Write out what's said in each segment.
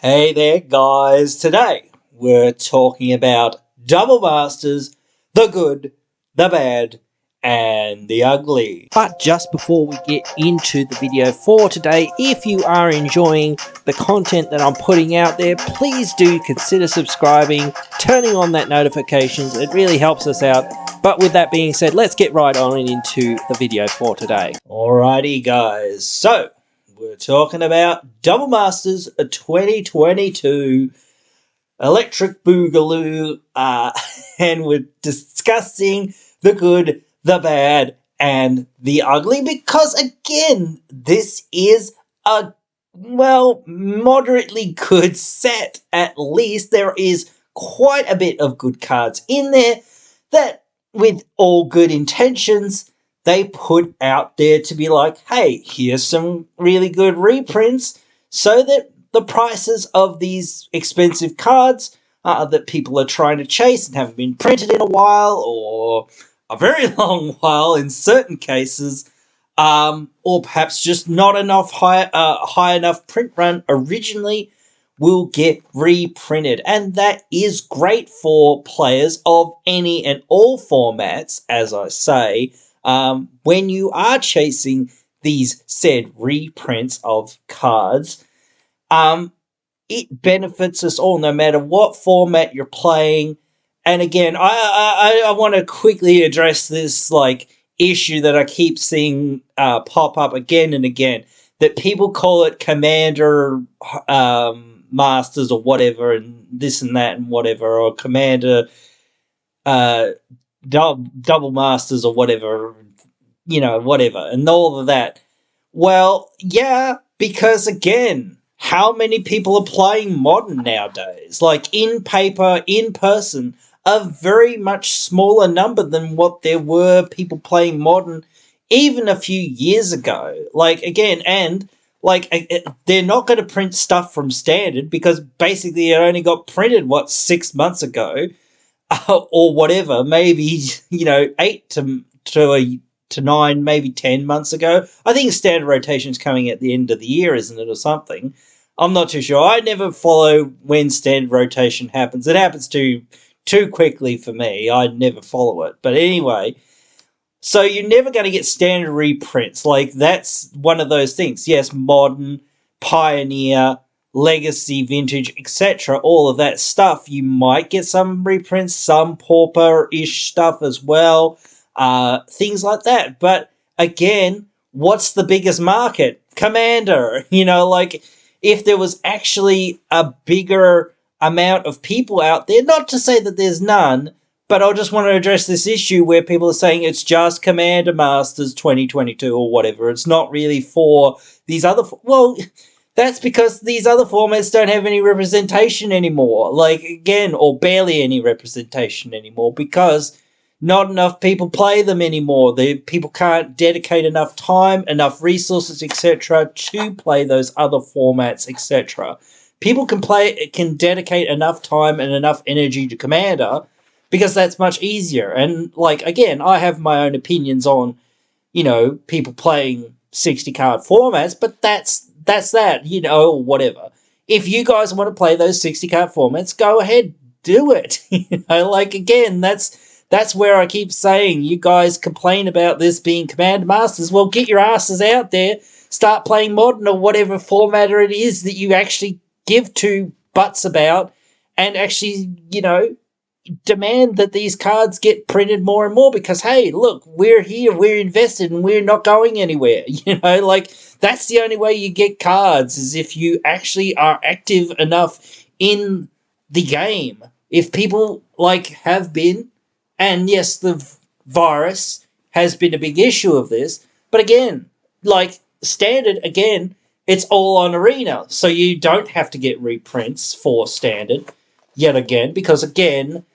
Hey there, guys. Today we're talking about Double Masters, the good, the bad, and the ugly. But just before we get into the video for today, if you are enjoying the content that I'm putting out there, please do consider subscribing, turning on that notifications. It really helps us out. But with that being said, let's get right on into the video for today. Alrighty, guys. So we're talking about Double Masters 2022 Electric Boogaloo, and we're discussing the good, the bad, and the ugly because, again, this is a, moderately good set. At least there is quite a bit of good cards in there that, with all good intentions, they put out there to be like, hey, here's some really good reprints so that the prices of these expensive cards that people are trying to chase and haven't been printed in a while or a very long while in certain cases, or perhaps just not enough high enough print run originally, will get reprinted. And that is great for players of any and all formats, as I say, when you are chasing these said reprints of cards. It benefits us all, no matter what format you're playing. And again, I want to quickly address this issue that I keep seeing pop up again and again, that people call it Commander Masters or whatever, and this and that and whatever, or Commander Double Masters or whatever, whatever, and all of that. Well, yeah, because again, how many people are playing Modern nowadays? Like, in paper, in person, a very much smaller number than what there were people playing Modern even a few years ago. They're not going to print stuff from Standard because basically it only got printed, 6 months ago, or whatever, maybe, 8 to 9, maybe 10 months ago. I think Standard rotation's coming at the end of the year, isn't it, or something? I'm not too sure. I never follow when Standard rotation happens. It happens too quickly for me. I never follow it. But anyway, so you're never going to get Standard reprints. That's one of those things. Yes, Modern, Pioneer, Legacy, Vintage, etc., all of that stuff. You might get some reprints, some Pauper-ish stuff as well. Things like that. But again, what's the biggest market? Commander. If there was actually a bigger amount of people out there, not to say that there's none, but I just want to address this issue where people are saying it's just Commander Masters 2022 or whatever. It's not really for these other... Well, that's because these other formats don't have any representation anymore. Or barely any representation anymore, because not enough people play them anymore. People can't dedicate enough time, enough resources, etc., to play those other formats, etc. People can dedicate enough time and enough energy to Commander because that's much easier. And again, I have my own opinions on, people playing 60-card formats, but that's that, whatever. If you guys want to play those 60-card formats, go ahead, do it. Again, that's where I keep saying, you guys complain about this being Commander Masters. Well, get your asses out there, start playing Modern or whatever format it is that you actually give two butts about, and actually, demand that these cards get printed more and more, because, hey, look, we're here, we're invested, and we're not going anywhere. That's the only way you get cards, is if you actually are active enough in the game. If people, have been... And yes, the virus has been a big issue of this. But again, Standard, again, it's all on Arena. So you don't have to get reprints for Standard yet again. Because again,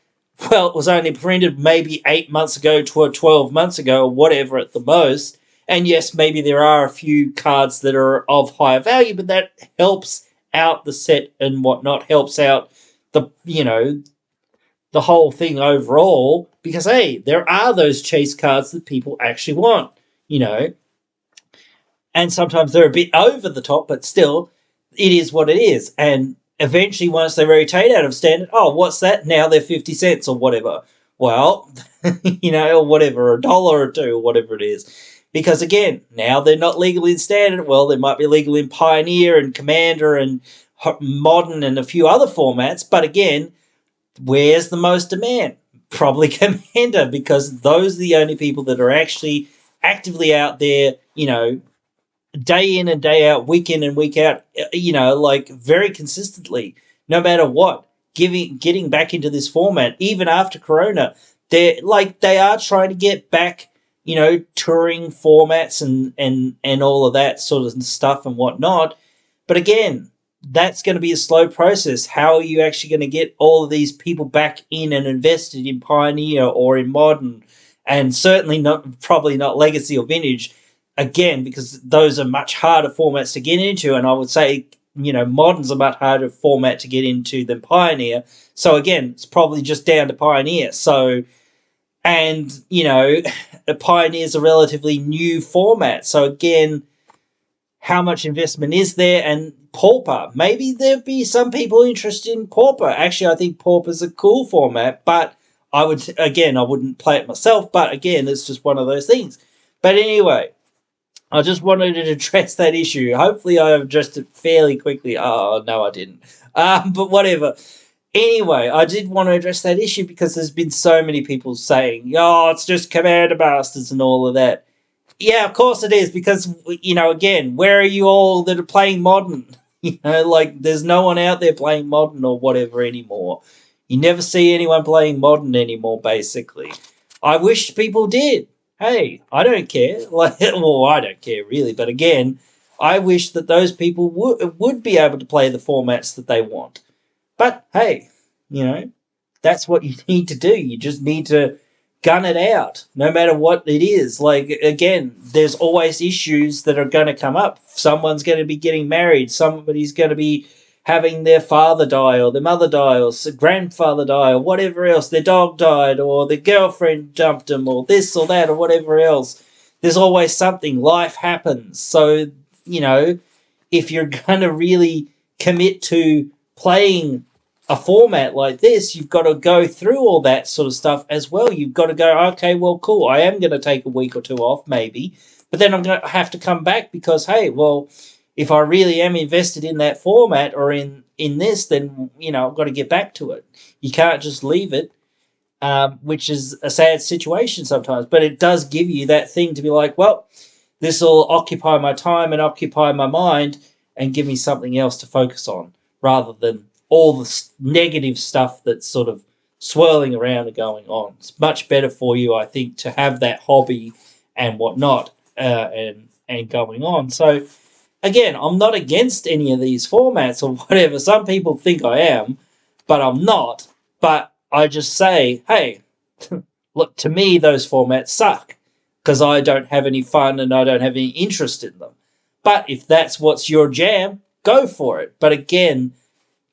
it was only printed maybe 8 months ago to 12 months ago, or whatever at the most. And yes, maybe there are a few cards that are of higher value, but that helps out the set and whatnot, helps out the whole thing overall, because, hey, there are those chase cards that people actually want, and sometimes they're a bit over the top, but still, it is what it is. And eventually, once they rotate out of standard, oh, what's that? Now they're 50 cents or whatever. Well, or whatever, $1 or $2 or whatever it is. Because again, now they're not legal in standard. Well, they might be legal in Pioneer and Commander and Modern and a few other formats. But again, where's the most demand? Probably Commander, because those are the only people that are actually actively out there, day in and day out, week in and week out, very consistently, no matter what, getting back into this format, even after Corona. They are trying to get back, touring formats and all of that sort of stuff and whatnot. But again, that's going to be a slow process. How are you actually going to get all of these people back in and invested in Pioneer or in Modern, and certainly probably not Legacy or Vintage, again, because those are much harder formats to get into, and I would say, Modern's a much harder format to get into than Pioneer. So again, it's probably just down to Pioneer. So, and, Pioneer's a relatively new format. So again, how much investment is there? And Pauper, maybe there'd be some people interested in Pauper. Actually, I think Pauper's a cool format, but I wouldn't play it myself, but again, it's just one of those things. But anyway, I just wanted to address that issue. Hopefully I addressed it fairly quickly. Oh, no, I didn't. But whatever. Anyway, I did want to address that issue because there's been so many people saying, oh, it's just Commander Masters and all of that. Yeah, of course it is, because, again, where are you all that are playing Modern? There's no one out there playing Modern or whatever anymore. You never see anyone playing Modern anymore, basically. I wish people did. Hey, I don't care. I don't care really, but again, I wish that those people would be able to play the formats that they want. But hey, that's what you need to do. You just need to gun it out, no matter what it is. Again, there's always issues that are going to come up. Someone's going to be getting married. Somebody's going to be having their father die or their mother die or grandfather die or whatever else. Their dog died or their girlfriend dumped them or this or that or whatever else. There's always something. Life happens. So, if you're going to really commit to playing a format like this, you've got to go through all that sort of stuff as well. You've got to go, okay, well, cool. I am going to take a week or two off, maybe. But then I'm going to have to come back because, hey, well, if I really am invested in that format or in this, then, I've got to get back to it. You can't just leave it, which is a sad situation sometimes. But it does give you that thing to be like, well, this will occupy my time and occupy my mind and give me something else to focus on rather than all the negative stuff that's sort of swirling around and going on. It's much better for you, I think, to have that hobby and whatnot and going on. So, again, I'm not against any of these formats or whatever. Some people think I am, but I'm not. But I just say, hey, look, to me, those formats suck because I don't have any fun and I don't have any interest in them. But if that's what's your jam, go for it. But again,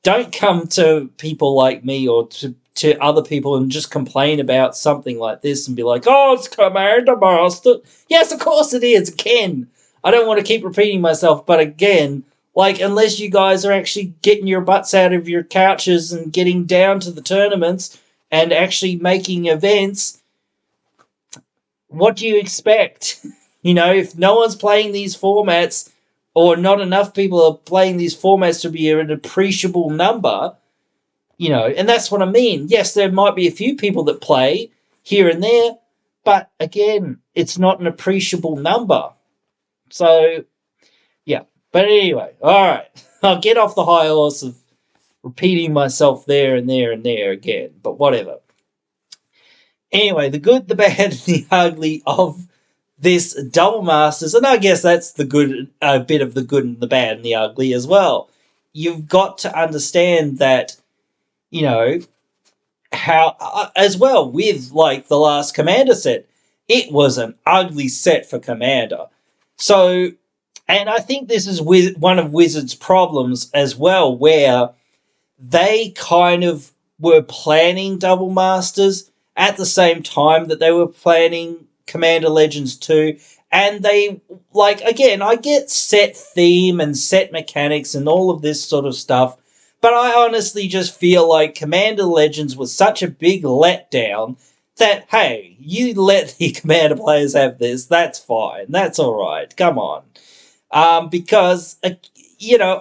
don't come to people like me or to other people and just complain about something like this and be like, oh, it's Commander Master. Yes, of course it is. Again, I don't want to keep repeating myself, but again, unless you guys are actually getting your butts out of your couches and getting down to the tournaments and actually making events, what do you expect? If no one's playing these formats or not enough people are playing these formats to be an appreciable number, and that's what I mean. Yes, there might be a few people that play here and there, but again, it's not an appreciable number. So, yeah. But anyway, all right. I'll get off the high horse of repeating myself there and there and there again, but whatever. Anyway, the good, the bad, and the ugly of this Double Masters, and I guess that's the good, a bit of the good and the bad and the ugly as well. You've got to understand that, how, as well with the last Commander set, it was an ugly set for Commander. So, and I think this is one of Wizards' problems as well, where they kind of were planning Double Masters at the same time that they were planning Commander Legends 2, and they, again, I get set theme and set mechanics and all of this sort of stuff, But I honestly just feel like Commander Legends was such a big letdown that, hey, you let the Commander players have this, that's fine. That's all right. Come on. Because, a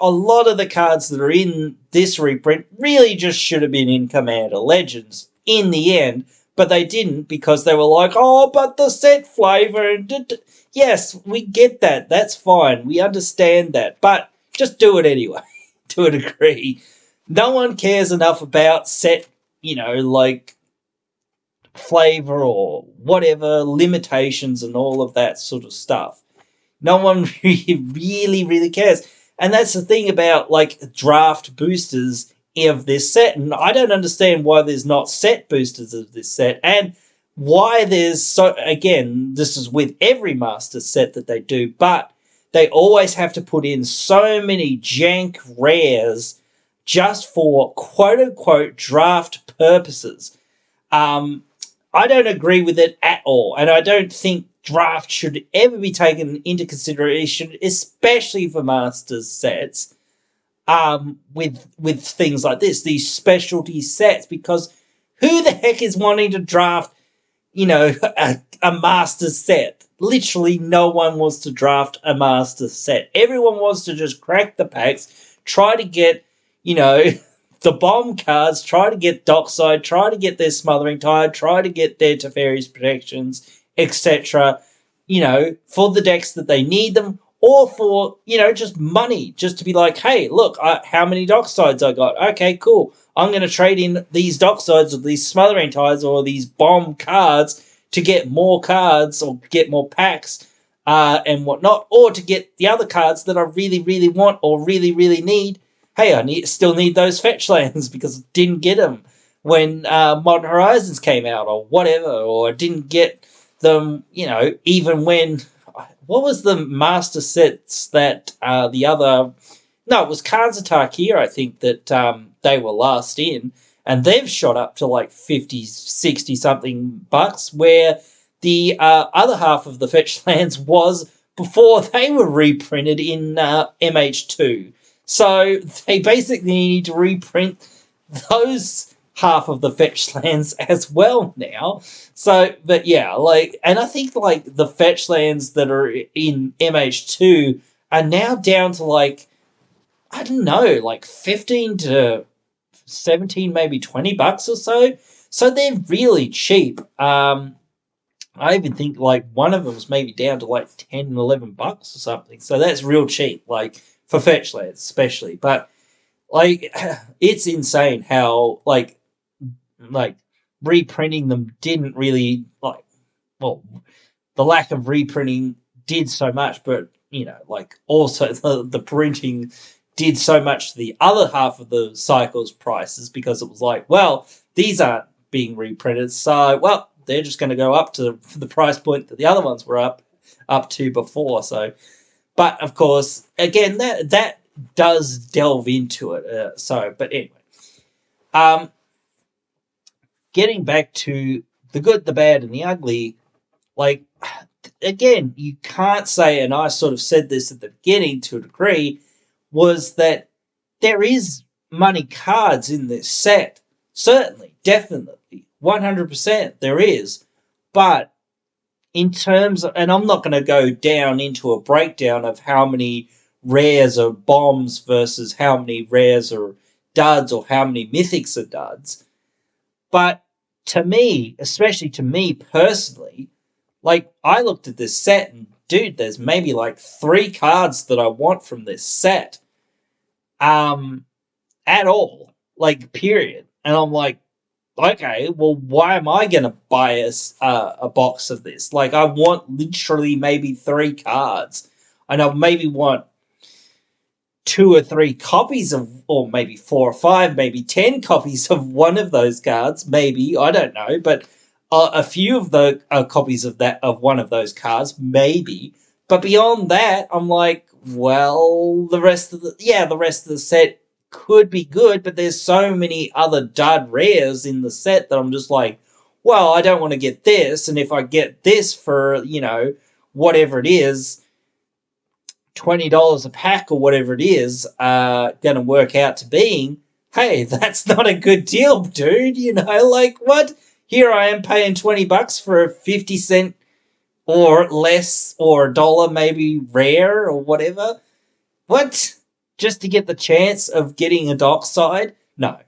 lot of the cards that are in this reprint really just should have been in Commander Legends in the end, but they didn't because they were like, oh, but the set flavor. Yes, we get that. That's fine. We understand that. But just do it anyway, to a degree. No one cares enough about set, like flavor or whatever, limitations and all of that sort of stuff. No one really, really cares. And that's the thing about, like, draft boosters of this set. And I don't understand why there's not set boosters of this set. And why there's so, again, this is with every master set that they do, but they always have to put in so many jank rares just for quote-unquote draft purposes. I don't agree with it at all. And I don't think draft should ever be taken into consideration, especially for masters sets, with things like this, these specialty sets, because who the heck is wanting to draft, a master set? Literally no one wants to draft a master set. Everyone wants to just crack the packs, try to get, the bomb cards, try to get Dockside, try to get their Smothering Tide, try to get their Teferi's protections, etc., for the decks that they need them, or for, just money, just to be like, hey, look, how many Docksides I got? Okay, cool. I'm going to trade in these Docksides or these Smothering Tides or these bomb cards to get more cards or get more packs and whatnot, or to get the other cards that I really, really want or really, really need. Hey, I still need those fetch lands because I didn't get them when Modern Horizons came out or whatever, or I didn't get them, even when... What was the master sets that the other... No, it was Khans of Tarkir, I think, that they were last in, and they've shot up to like 50, 60-something bucks, where the other half of the fetch lands was before they were reprinted in MH2. So they basically need to reprint those half of the fetch lands as well now. So, but yeah, and I think the fetch lands that are in MH2 are now down to I don't know, 15 to 17, maybe $20 or so. So they're really cheap. I even think one of them is maybe down to 10, $11 or something. So that's real cheap, for fetch lands especially. But it's insane how reprinting them didn't really the lack of reprinting did so much, but also the printing did so much to the other half of the cycle's prices, because it was these aren't being reprinted, so they're just going to go up to the price point that the other ones were up to before. So, but of course, again, that does delve into it. But anyway, getting back to the good, the bad, and the ugly, again, you can't say, and I sort of said this at the beginning to a degree, was that there is money cards in this set. Certainly, definitely, 100% there is. But in terms of, and I'm not going to go down into a breakdown of how many rares are bombs versus how many rares are duds or how many mythics are duds. But to me, especially to me personally, I looked at this set and, dude, there's maybe 3 cards that I want from this set. At all. Period. And I'm okay, well, why am I going to buy a box of this? I want literally maybe 3 cards. And I maybe want 2 or 3 copies of, or maybe 4 or 5, maybe 10 copies of one of those cards, maybe, I don't know, but a few of the copies of one of those cards, maybe. But beyond that, I'm the rest of the set could be good, but there's so many other dud rares in the set that I'm just I don't want to get this, and if I get this for, whatever it is, $20 a pack or whatever it is, going to work out to being, hey, that's not a good deal, dude. You know, like, what? Here I am paying $20 for a 50 cent or less or a dollar maybe rare or whatever. What? Just to get the chance of getting a dockside? No.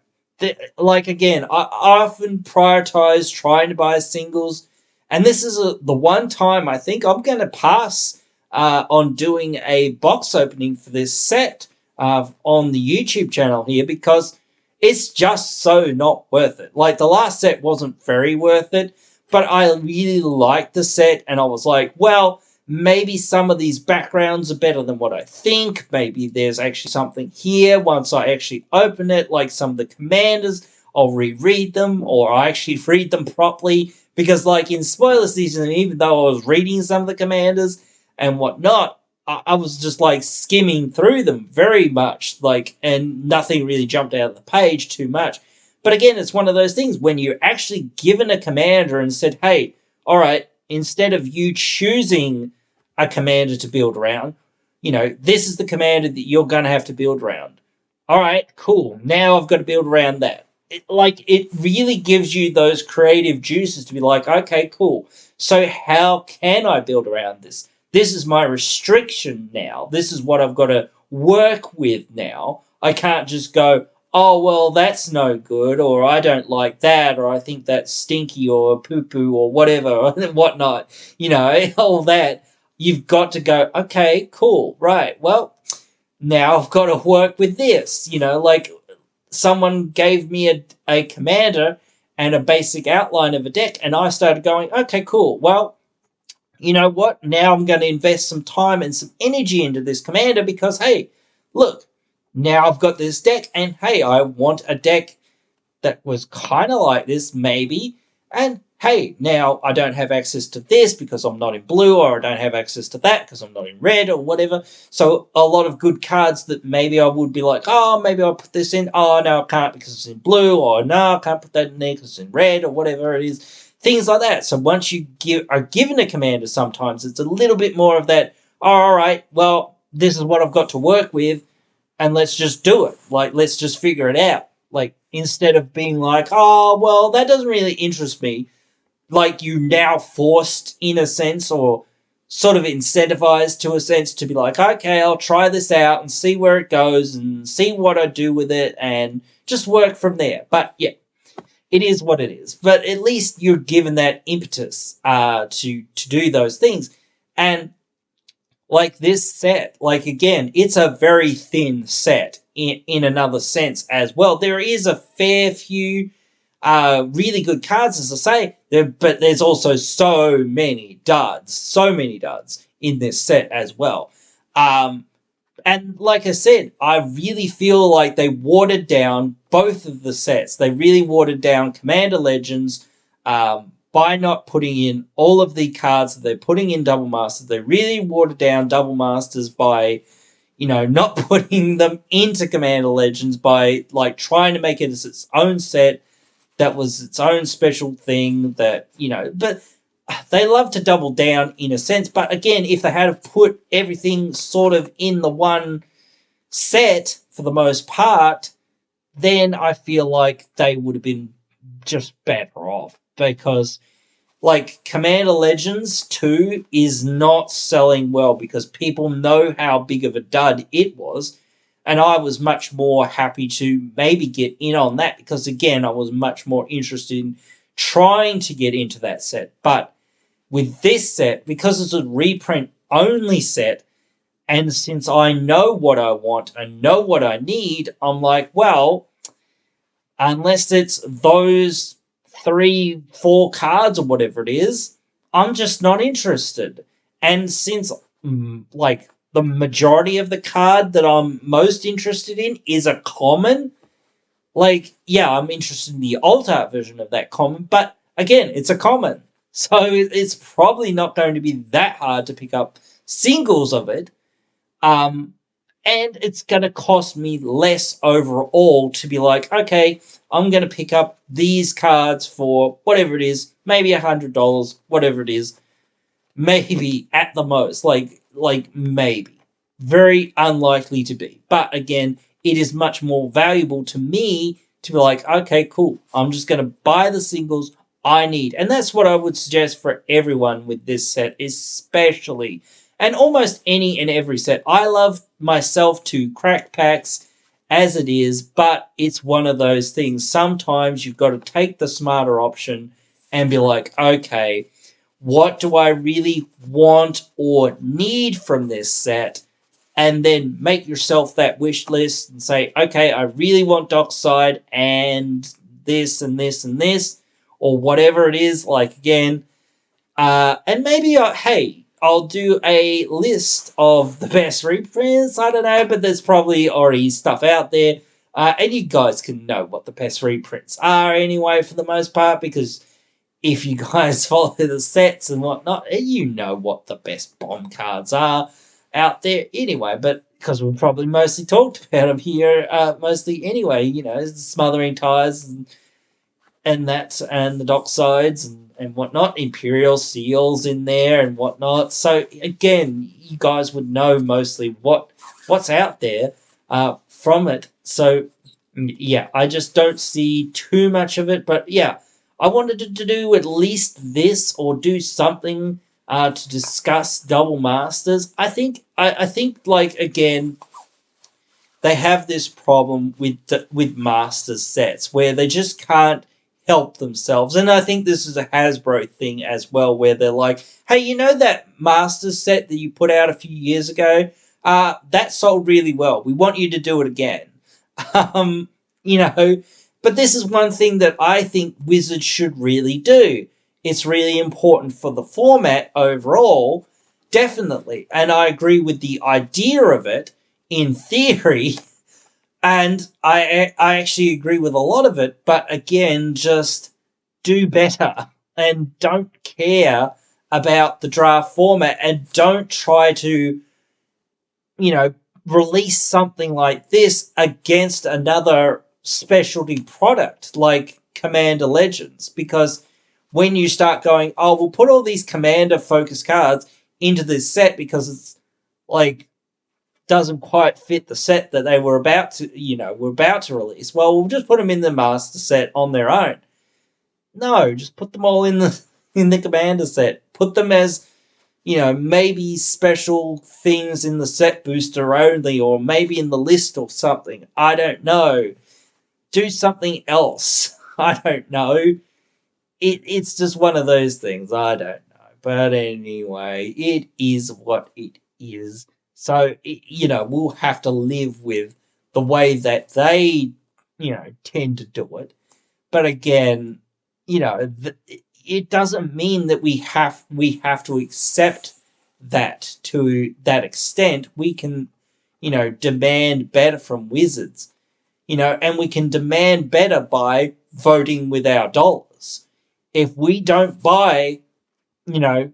Like, again, I often prioritize trying to buy singles, and this is the one time I think I'm going to pass on doing a box opening for this set on the YouTube channel here, because it's just so not worth it. Like, the last set wasn't very worth it, but I really liked the set, and I was like, well, maybe some of these backgrounds are better than what I think. Maybe there's actually something here once I actually open it, like some of the commanders. I'll reread them, or I actually read them properly. Because, like, in spoiler season, even though I was reading some of the commanders and whatnot, I was just, like, skimming through them very much, like, and nothing really jumped out of the page too much. But again, it's one of those things when you're actually given a commander and said, hey, all right, instead of you choosing a commander to build around, you know, this is the commander that you're going to have to build around. All right, cool. Now I've got to build around that. It really gives you those creative juices to be like, okay, cool. So how can I build around this? This is my restriction now. This is what I've got to work with now. I can't just go, oh, well, that's no good, or I don't like that, or I think that's stinky, or poo-poo, or whatever, or whatnot, you know, all that. You've got to go, okay, cool, right, well, now I've got to work with this, you know, like someone gave me a commander and a basic outline of a deck, and I started going, okay, cool, well, you know what, now I'm going to invest some time and some energy into this commander because, hey, look, now I've got this deck, and hey, I want a deck that was kind of like this, maybe, and hey, now I don't have access to this because I'm not in blue, or I don't have access to that because I'm not in red, or whatever. So a lot of good cards that maybe I would be like, oh, maybe I'll put this in, oh, no, I can't because it's in blue, or no, I can't put that in there because it's in red, or whatever it is. Things like that. So once you are given a commander, sometimes it's a little bit more of that, oh, all right, well, this is what I've got to work with, and let's just do it. Like, let's just figure it out. Like, instead of being like, oh, well, that doesn't really interest me, like, you now forced, in a sense, or sort of incentivized to a sense, to be like, okay, I'll try this out and see where it goes and see what I do with it and just work from there. But, yeah, it is what it is. But at least you're given that impetus to do those things. And like this set, like, again, it's a very thin set in another sense as well. There is a fair few really good cards, as I say, but there's also so many duds in this set as well. And like I said, I really feel like they watered down both of the sets. They really watered down Commander Legends by not putting in all of the cards that they're putting in Double Masters. They really watered down Double Masters by, you know, not putting them into Commander Legends, by, like, trying to make it as its own set that was its own special thing that, you know, but they love to double down in a sense. But again, if they had put everything sort of in the one set for the most part, then I feel like they would have been just better off, because, like, Commander Legends 2 is not selling well because people know how big of a dud it was. And I was much more happy to maybe get in on that because, again, I was much more interested in trying to get into that set. But with this set, because it's a reprint-only set, and since I know what I want and know what I need, I'm like, well, unless it's those 3-4 cards or whatever it is, I'm just not interested. And since, like, the majority of the card that I'm most interested in is a common, like, yeah, I'm interested in the alt art version of that common, but again, it's a common. So it's probably not going to be that hard to pick up singles of it. And it's going to cost me less overall to be like, okay, I'm going to pick up these cards for whatever it is, maybe $100, whatever it is, maybe at the most, like maybe. Very unlikely to be. But again, it is much more valuable to me to be like, okay, cool, I'm just going to buy the singles I need. And that's what I would suggest for everyone with this set, especially, and almost any and every set. I love myself to crack packs as it is, but it's one of those things. Sometimes you've got to take the smarter option and be like, okay, what do I really want or need from this set? And then make yourself that wish list and say, okay, I really want Dockside and this and this and this, or whatever it is. Like, again, and maybe, hey, I'll do a list of the best reprints. I don't know, but there's probably already stuff out there. And you guys can know what the best reprints are anyway, for the most part, because if you guys follow the sets and whatnot, you know what the best bomb cards are out there anyway. But because we've probably mostly talked about them here, mostly anyway, Smothering Tires and that, and the Docksides and whatnot, Imperial Seals in there and whatnot. So again, you guys would know mostly what's out there from it. So yeah, I just don't see too much of it. But yeah, I wanted to do at least this, or do something to discuss Double Masters. I think like, again, they have this problem with Masters sets where they just can't help themselves. And I think this is a Hasbro thing as well, where they're like, hey, you know that Masters set that you put out a few years ago? That sold really well. We want you to do it again. But this is one thing that I think Wizards should really do. It's really important for the format overall, definitely. And I agree with the idea of it in theory, and I actually agree with a lot of it, but again, just do better and don't care about the draft format, and don't try to, release something like this against another specialty product like Commander Legends, because when you start going, oh, we'll put all these Commander focused cards into this set because it's like doesn't quite fit the set that they were about to release. Well, we'll just put them in the Master set on their own. No, just put them all in the Commander set. Put them as, maybe special things in the set booster only, or maybe in the list or something. I don't know. Do something else. I don't know. It's just one of those things. I don't know. But anyway, it is what it is. So, we'll have to live with the way that they, tend to do it. But again, it doesn't mean that we have to accept that to that extent. We can, demand better from Wizards, and we can demand better by voting with our dollars. If we don't buy, the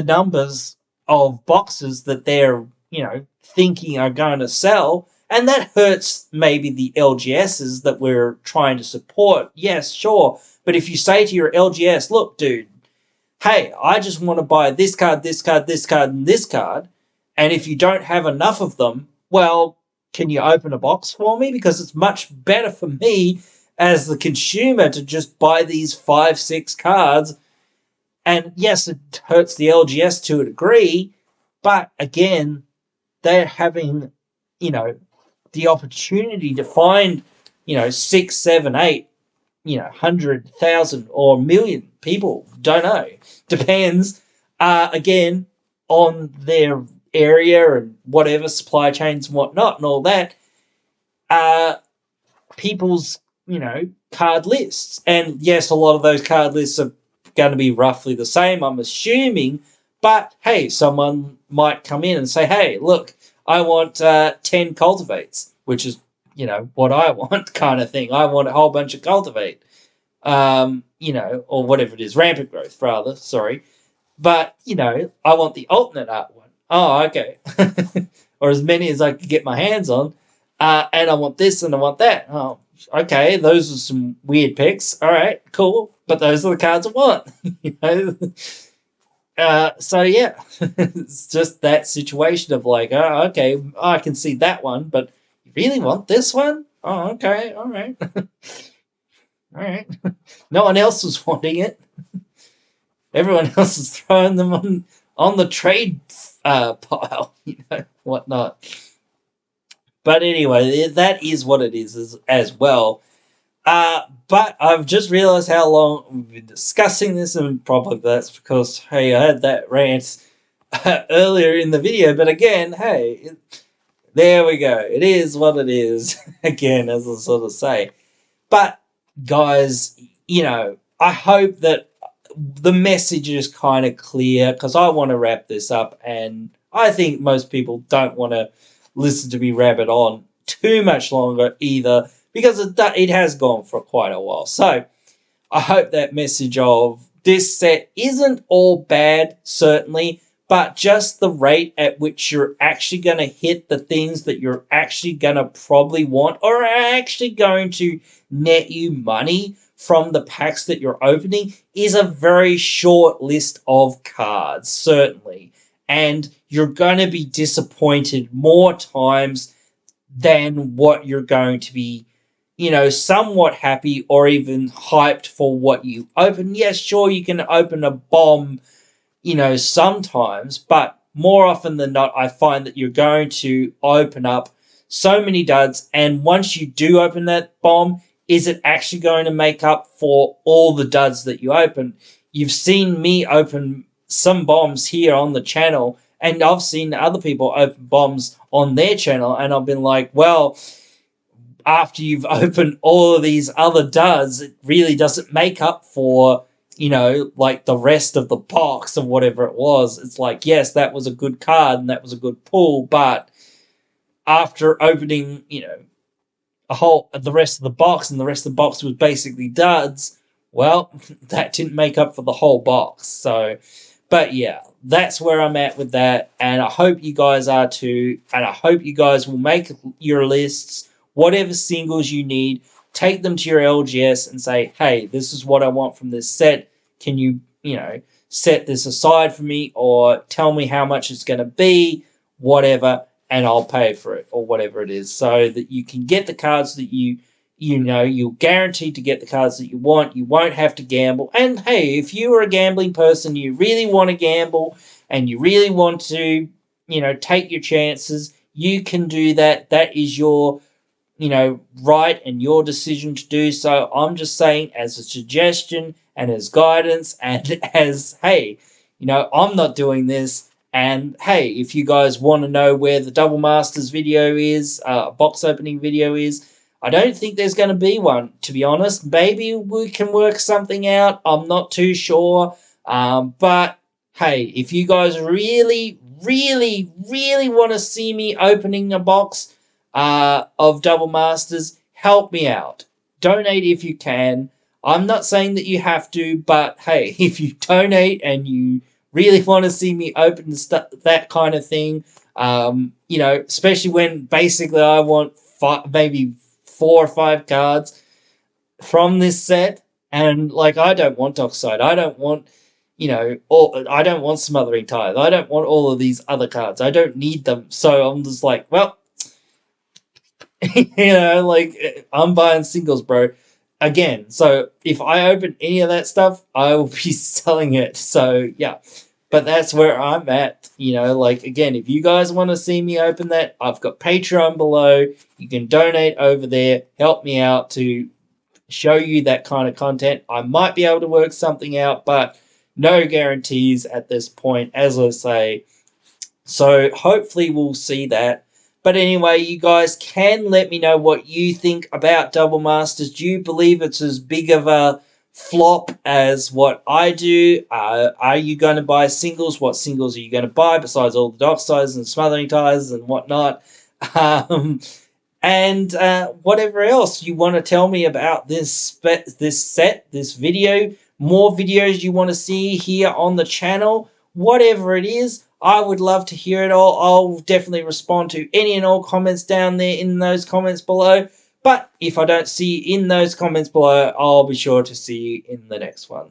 numbers of boxes that they're, thinking are going to sell, and that hurts maybe the LGSs that we're trying to support. Yes, sure. But if you say to your LGS, look, dude, hey, I just want to buy this card, this card, this card, and this card, and if you don't have enough of them, well, can you open a box for me? Because it's much better for me as the consumer to just buy these 5-6 cards. And yes, it hurts the LGS to a degree, but again, they're having, the opportunity to find, 6, 7, 8, 100,000 or million people. Don't know. Depends, again, on their area and whatever, supply chains and whatnot and all that. People's, card lists. And yes, a lot of those card lists are going to be roughly the same, I'm assuming. But hey, someone might come in and say, hey, look, I want 10 cultivates, which is, what I want kind of thing. I want a whole bunch of cultivate, or whatever it is, rampant growth, rather, sorry. But, I want the alternate art one. Oh, okay. Or as many as I could get my hands on. And I want this and I want that. Oh, okay, those are some weird picks. All right, cool. But those are the cards I want, So yeah, it's just that situation of like, oh, okay, I can see that one, but really want this one? Oh, okay, all right. All right. No one else was wanting it. Everyone else is throwing them on the trade pile, whatnot. But anyway, that is what it is as well. But I've just realised how long we've been discussing this, and probably that's because, hey, I had that rant earlier in the video. But again, hey, there we go. It is what it is, again, as I sort of say. But, guys, I hope that the message is kind of clear, because I want to wrap this up, and I think most people don't want to listen to me rabbit on too much longer either, because it has gone for quite a while. So I hope that message of this set isn't all bad, certainly, but just the rate at which you're actually going to hit the things that you're actually going to probably want, or are actually going to net you money from the packs that you're opening, is a very short list of cards, certainly. And you're going to be disappointed more times than what you're going to be, somewhat happy or even hyped for what you open. Yes, sure, you can open a bomb, sometimes, but more often than not, I find that you're going to open up so many duds, and once you do open that bomb, is it actually going to make up for all the duds that you open? You've seen me open some bombs here on the channel, and I've seen other people open bombs on their channel, and I've been like, well, after you've opened all of these other duds, it really doesn't make up for, like the rest of the box or whatever it was. It's like, yes, that was a good card and that was a good pull, but after opening, the rest of the box, and the rest of the box was basically duds, well, that didn't make up for the whole box. So, but yeah, that's where I'm at with that, and I hope you guys are too, and I hope you guys will make your lists, whatever singles you need, take them to your LGS and say, hey, this is what I want from this set. Can you, set this aside for me, or tell me how much it's going to be, whatever, and I'll pay for it, or whatever it is, so that you can get the cards that you're guaranteed to get the cards that you want. You won't have to gamble. And hey, if you are a gambling person, you really want to gamble, and you really want to, take your chances, you can do that. That is your, right, and your decision to do so. I'm just saying, as a suggestion and as guidance, and as, hey, I'm not doing this. And hey, if you guys want to know where the Double Masters video is, box opening video is, I don't think there's going to be one, to be honest. Maybe we can work something out. I'm not too sure. But hey, if you guys really, really, really want to see me opening a box of Double Masters, help me out. Donate if you can. I'm not saying that you have to, but hey, if you donate and you really want to see me open that kind of thing, especially when basically I want maybe 4 or 5 cards from this set, and like, I don't want Dockside, I don't want, I don't want Smothering Tithe, I don't want all of these other cards, I don't need them. So I'm just like, well, I'm buying singles, bro. Again, so if I open any of that stuff, I will be selling it. So, yeah. But that's where I'm at. Again, if you guys want to see me open that, I've got Patreon below. You can donate over there. Help me out to show you that kind of content. I might be able to work something out, but no guarantees at this point, as I say. So, hopefully we'll see that. But anyway, you guys can let me know what you think about Double Masters. Do you believe it's as big of a flop as what I do? Are you going to buy singles? What singles are you going to buy besides all the Docksides and Smothering Tithes and whatnot? And whatever else you want to tell me about this set, this video, more videos you want to see here on the channel, whatever it is, I would love to hear it all. I'll definitely respond to any and all comments down there in those comments below. But if I don't see you in those comments below, I'll be sure to see you in the next one.